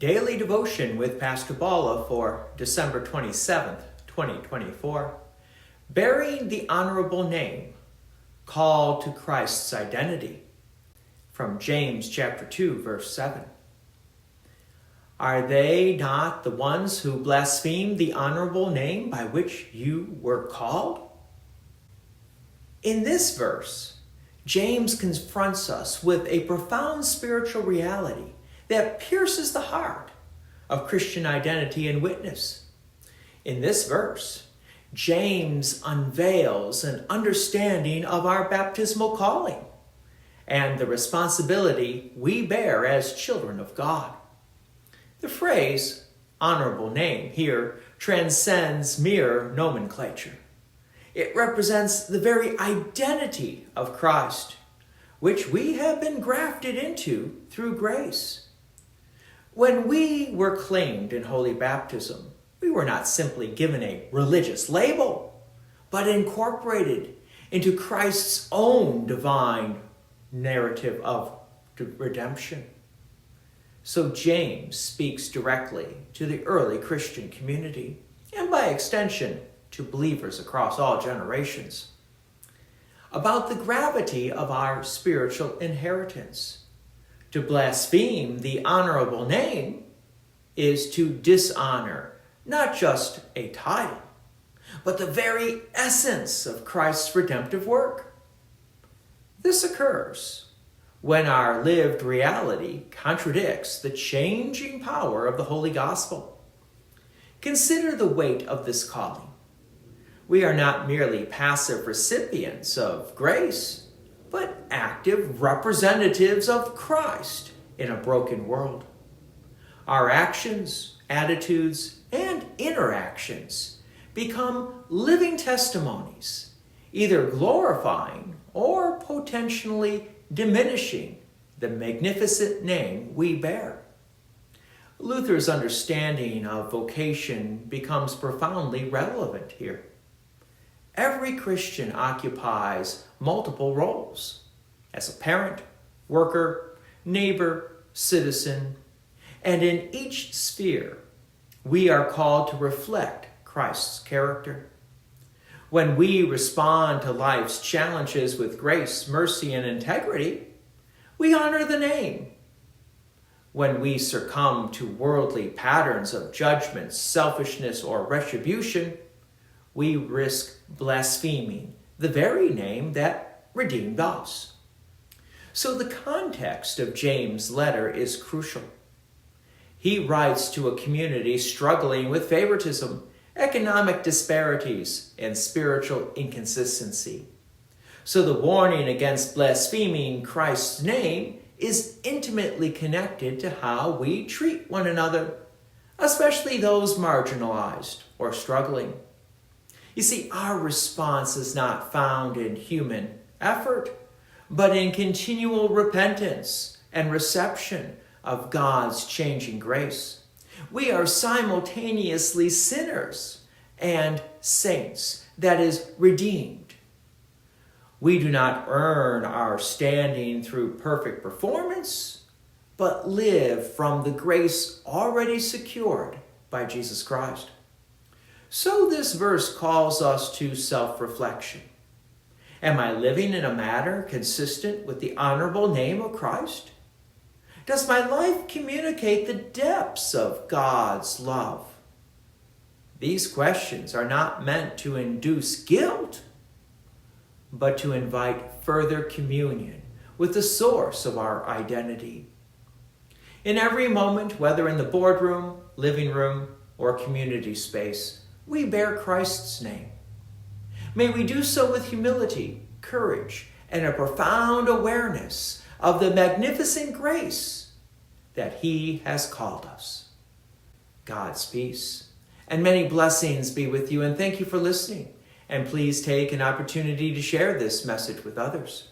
Daily Devotion with Pastor Balla for December 27th, 2024. Bearing the Honorable Name, Call to Christ's Identity. From James chapter 2, verse 7. Are they not the ones who blaspheme the honorable name by which you were called? In this verse, James confronts us with a profound spiritual reality that pierces the heart of Christian identity and witness. In this verse, James unveils an understanding of our baptismal calling and the responsibility we bear as children of God. The phrase, honorable name, here transcends mere nomenclature. It represents the very identity of Christ, which we have been grafted into through grace. When we were claimed in holy baptism, we were not simply given a religious label, but incorporated into Christ's own divine narrative of redemption. So James speaks directly to the early Christian community, and by extension to believers across all generations, about the gravity of our spiritual inheritance. To blaspheme the honorable name is to dishonor not just a title, but the very essence of Christ's redemptive work. This occurs when our lived reality contradicts the changing power of the Holy Gospel. Consider the weight of this calling. We are not merely passive recipients of grace, but active representatives of Christ in a broken world. Our actions, attitudes, and interactions become living testimonies, either glorifying or potentially diminishing the magnificent name we bear. Luther's understanding of vocation becomes profoundly relevant here. Every Christian occupies multiple roles as a parent, worker, neighbor, citizen, and in each sphere, we are called to reflect Christ's character. When we respond to life's challenges with grace, mercy, and integrity, we honor the name. When we succumb to worldly patterns of judgment, selfishness, or retribution, we risk blaspheming the very name that redeemed us. So the context of James' letter is crucial. He writes to a community struggling with favoritism, economic disparities, and spiritual inconsistency. So the warning against blaspheming Christ's name is intimately connected to how we treat one another, especially those marginalized or struggling. You see, our response is not found in human effort, but in continual repentance and reception of God's changing grace. We are simultaneously sinners and saints, that is, redeemed. We do not earn our standing through perfect performance, but live from the grace already secured by Jesus Christ. So this verse calls us to self-reflection. Am I living in a manner consistent with the honorable name of Christ? Does my life communicate the depths of God's love? These questions are not meant to induce guilt, but to invite further communion with the source of our identity. In every moment, whether in the boardroom, living room, or community space, we bear Christ's name. May we do so with humility, courage, and a profound awareness of the magnificent grace that He has called us. God's peace and many blessings be with you, and thank you for listening. And please take an opportunity to share this message with others.